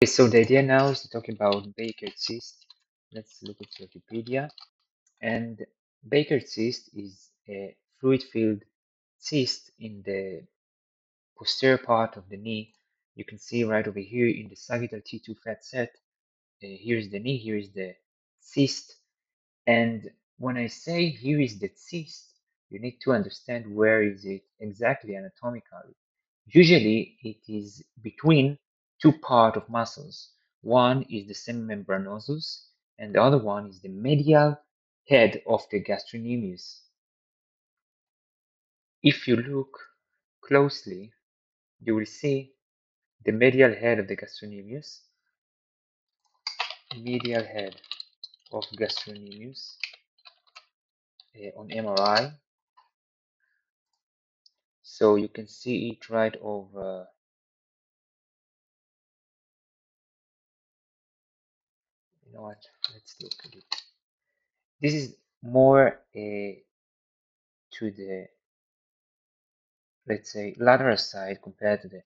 Okay, so the idea now is to talk about Baker's cyst. Let's look at Wikipedia. And Baker's cyst is a fluid-filled cyst in the posterior part of the knee. You can see right over here in the sagittal T2 fat set. Here is the knee, here is the cyst. And when I say here is the cyst, you need to understand where is it exactly anatomically. Usually it is between two parts of muscles. One is the semimembranosus and the other one is the medial head of the gastrocnemius. If you look closely, you will see the medial head of the gastrocnemius, medial head of gastrocnemius on MRI. So you can see it right over. You know what? Let's look at it. This is more to the, let's say, lateral side compared to the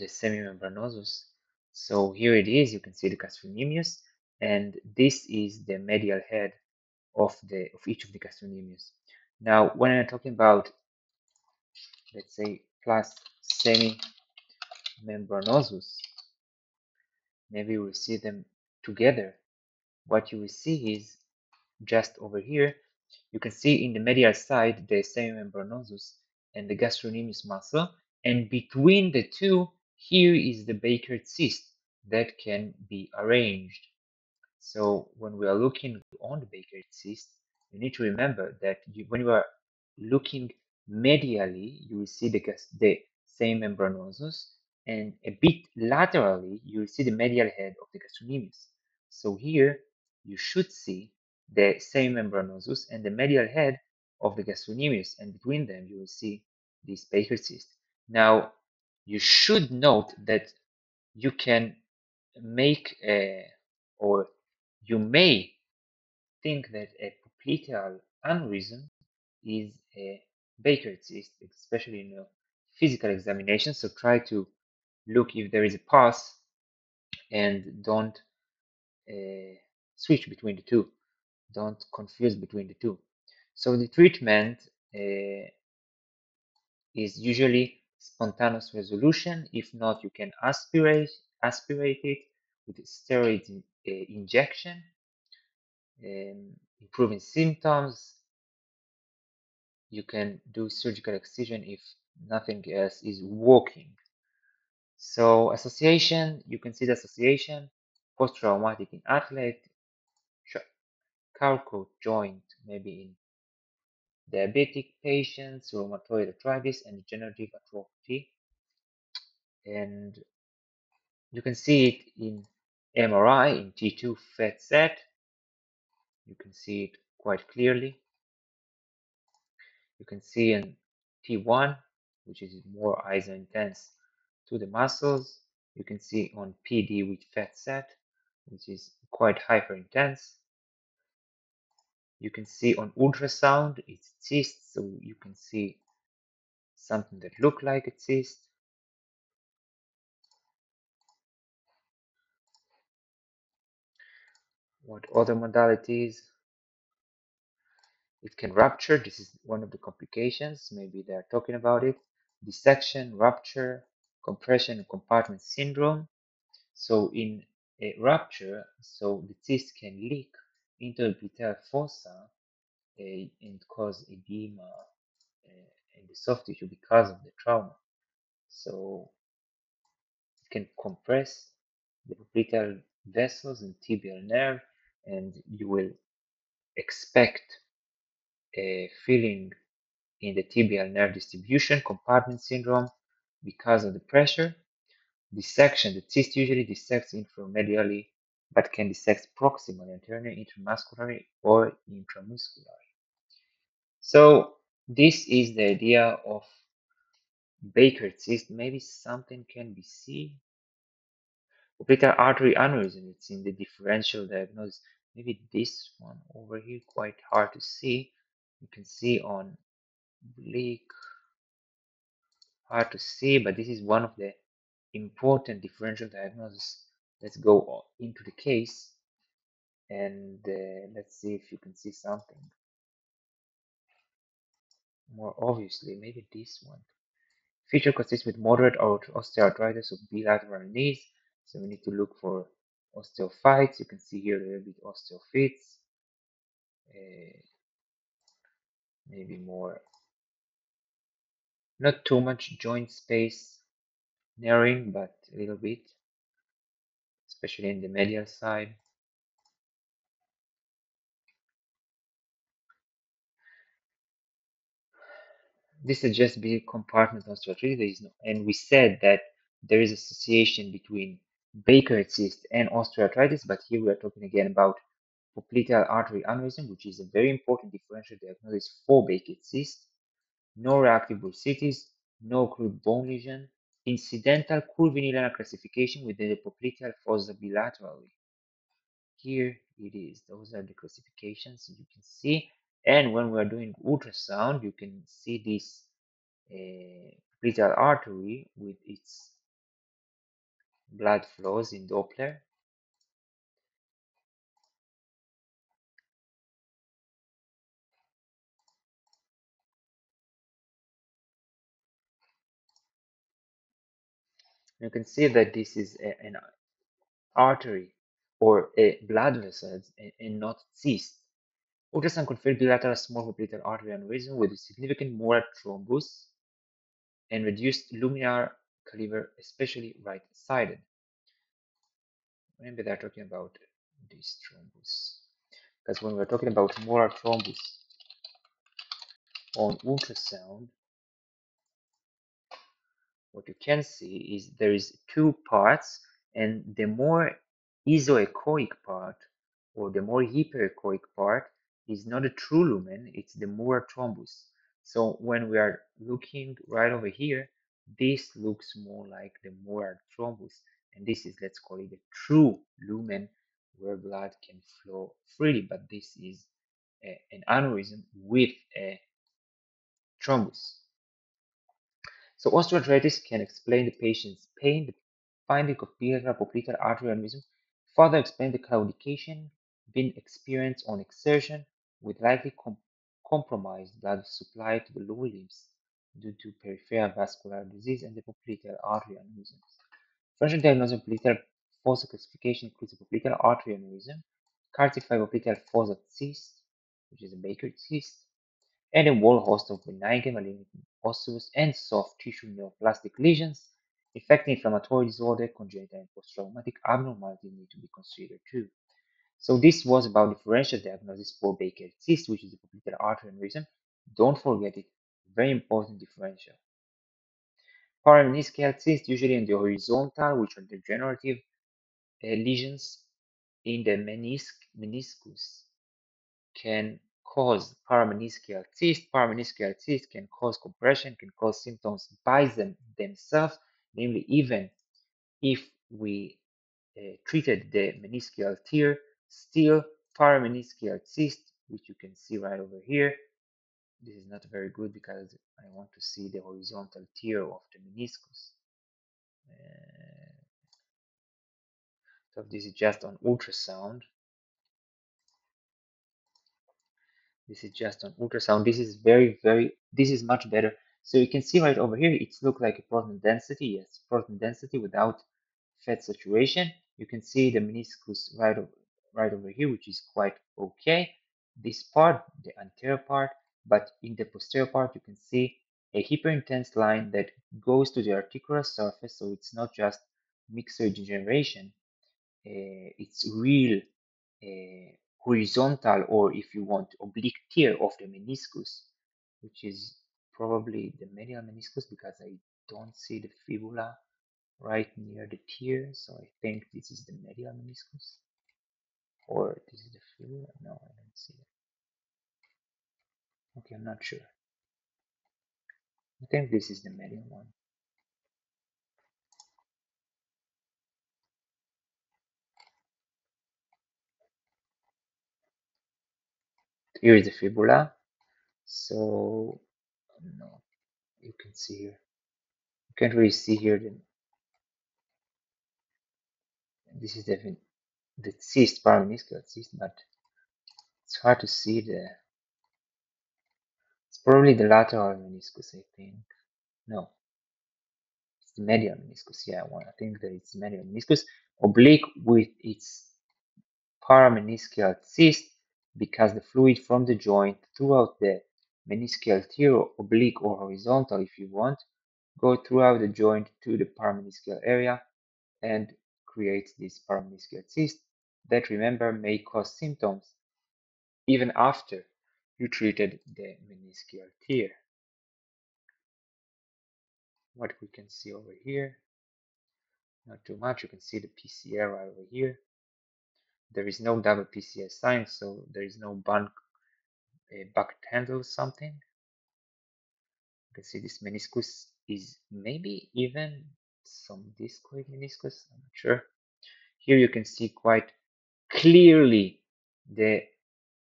semimembranosus. So here it is. You can see the gastrocnemius, and this is the medial head of each of the gastrocnemius. Now, when I'm talking about, let's say, plus semimembranosus, maybe we'll see them together. What you will see is just over here. You can see in the medial side the semimembranosus and the gastrocnemius muscle, and between the two, here is the Baker's cyst that can be arranged. So when we are looking on the Baker's cyst, you need to remember that when you are looking medially, you will see the semimembranosus, and a bit laterally, you will see the medial head of the gastrocnemius. So here, you should see the semimembranosus and the medial head of the gastrocnemius, and between them, you will see this Baker's cyst. Now, you should note that you can make or you may think that a popliteal aneurysm is a Baker's cyst, especially in a physical examination. So try to look if there is a pulse and don't switch between the two. Don't confuse between the two. So the treatment is usually spontaneous resolution. If not, you can aspirate it with steroid injection, improving symptoms. You can do surgical excision if nothing else is working. So association, you can see the association, post-traumatic in athlete, Charcot joint, maybe in diabetic patients, rheumatoid arthritis, and degenerative arthropathy. And you can see it in MRI in T2 fat set. You can see it quite clearly. You can see in T1, which is more iso-intense to the muscles. You can see on PD with fat set, which is quite hyper-intense. You can see on ultrasound, it's cyst, so you can see something that look like a cyst. What other modalities? It can rupture. This is one of the complications. Maybe they're talking about it. Dissection, rupture, compression, and compartment syndrome. So in a rupture, so the cyst can leak into the epithelial fossa and cause edema in the soft tissue because of the trauma. So it can compress the popliteal vessels and tibial nerve, and you will expect a feeling in the tibial nerve distribution, compartment syndrome, because of the pressure. Dissection, the cyst usually dissects inframedially, but can dissect proximally, anteriorly, intramuscularly, or intramuscularly. So this is the idea of Baker's cyst. Maybe something can be seen. Popliteal artery aneurysm, it's in the differential diagnosis. Maybe this one over here, quite hard to see. You can see on oblique, hard to see, but this is one of the important differential diagnosis. Let's go into the case and let's see if you can see something more obviously. Maybe this one. Feature consists with moderate osteoarthritis of bilateral knees. So we need to look for osteophytes. You can see here a little bit osteophytes. Uh, maybe more, not too much joint space narrowing, but a little bit, especially in the medial side. This is just big compartment osteoarthritis, and we said that there is association between Baker cyst and osteoarthritis, but here we are talking again about popliteal artery aneurysm, which is a very important differential diagnosis for Baker cyst. No reactive bursitis, no crude bone lesion, incidental curvilinear classification within the popliteal fossa bilaterally. Here it is. Those are the classifications you can see. And when we are doing ultrasound, you can see this popliteal artery with its blood flows in Doppler. You can see that this is an artery or a blood vessel and not cyst. Ultrasound confirmed bilateral small popliteal artery aneurysm with a significant molar thrombus and reduced luminal caliber, especially right-sided. Maybe they're talking about this thrombus. Because when we're talking about molar thrombus on ultrasound, what you can see is there is two parts, and the more isoechoic part or the more hyperechoic part is not a true lumen, it's the molar thrombus. So when we are looking right over here, this looks more like the molar thrombus, and this is, let's call it, a true lumen where blood can flow freely, but this is an aneurysm with a thrombus. So osteoarthritis can explain the patient's pain. The finding of bilateral popliteal artery aneurysm further explain the claudication being experienced on exertion with likely compromised blood supply to the lower limbs due to peripheral vascular disease and the popliteal artery aneurysm. Differential diagnosis of popliteal fossa classification includes a popliteal artery aneurysm, calcified popliteal fossa cyst, which is a Baker cyst, and a whole host of benign and malignant osseous and soft tissue neoplastic lesions. Affecting inflammatory disorder, congenital and post-traumatic abnormalities need to be considered too. So this was about differential diagnosis for Baker cyst, which is a popliteal artery aneurysm. Don't forget it. Very important differential. Parameniscal cyst, usually in the horizontal, which are degenerative lesions in the meniscus, can cause parameniscal cyst. Parameniscal cyst can cause compression, can cause symptoms by themselves, namely even if we treated the meniscal tear, still parameniscal cyst, which you can see right over here. This is not very good because I want to see the horizontal tear of the meniscus. So this is just on ultrasound. This is just on ultrasound. This is this is much better. So you can see right over here, it's look like a proton density. Yes, proton density without fat saturation. You can see the meniscus right over here, which is quite okay. This part, the anterior part, but in the posterior part, you can see a hyperintense line that goes to the articular surface. So it's not just myxoid degeneration. It's real horizontal, or if you want, oblique tear of the meniscus, which is probably the medial meniscus because I don't see the fibula right near the tear. So I think this is the medial meniscus, or this is the fibula. No, I don't see it. Okay, I'm not sure. I think this is the medial one. Here is the fibula. So no, you can see here. You can't really see here this is the cyst, parameniscal cyst, but it's hard to see it's probably the lateral meniscus, I think. No, it's the medial meniscus. Yeah, I think that it's medial meniscus, oblique with its parameniscal cyst, because the fluid from the joint throughout the meniscal tear, oblique or horizontal if you want, go throughout the joint to the parameniscal area and creates this parameniscal cyst that, remember, may cause symptoms even after you treated the meniscal tear. What we can see over here, not too much, you can see the PCA right over here. There is no double PCA sign, so there is no bucket handle or something. You can see this meniscus is maybe even some discoid meniscus, I'm not sure. Here you can see quite clearly the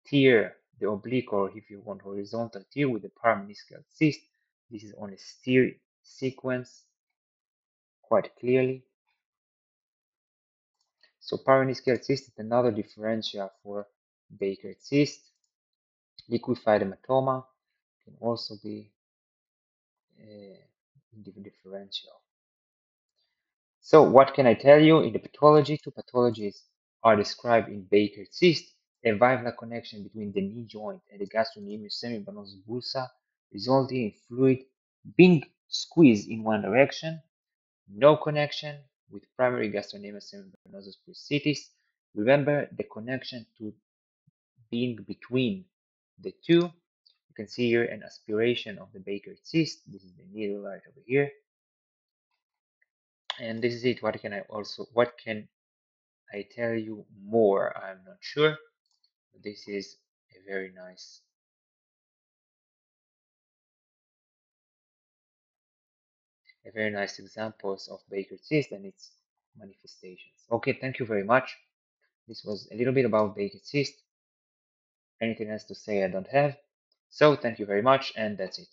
tear, the oblique, or if you want horizontal tear with the parameniscal cyst. This is on a steer sequence quite clearly. So parameniscal cyst is another differential for Baker cyst. Liquefied hematoma can also be differential. So what can I tell you? In the pathology, two pathologies are described in Baker cyst: a valvular connection between the knee joint and the gastrocnemius semivenosus bursa, resulting in fluid being squeezed in one direction. No connection with primary gastrocnemius semivenosus bursitis. Remember the connection to being between the two. You can see here an aspiration of the Baker cyst. This is the needle right over here. And this is it. What can I tell you more? I'm not sure. This is a very nice examples of Baker cyst and its manifestations. Okay, thank you very much. This was a little bit about Baker cyst. Anything else to say I don't have. So thank you very much, and that's it.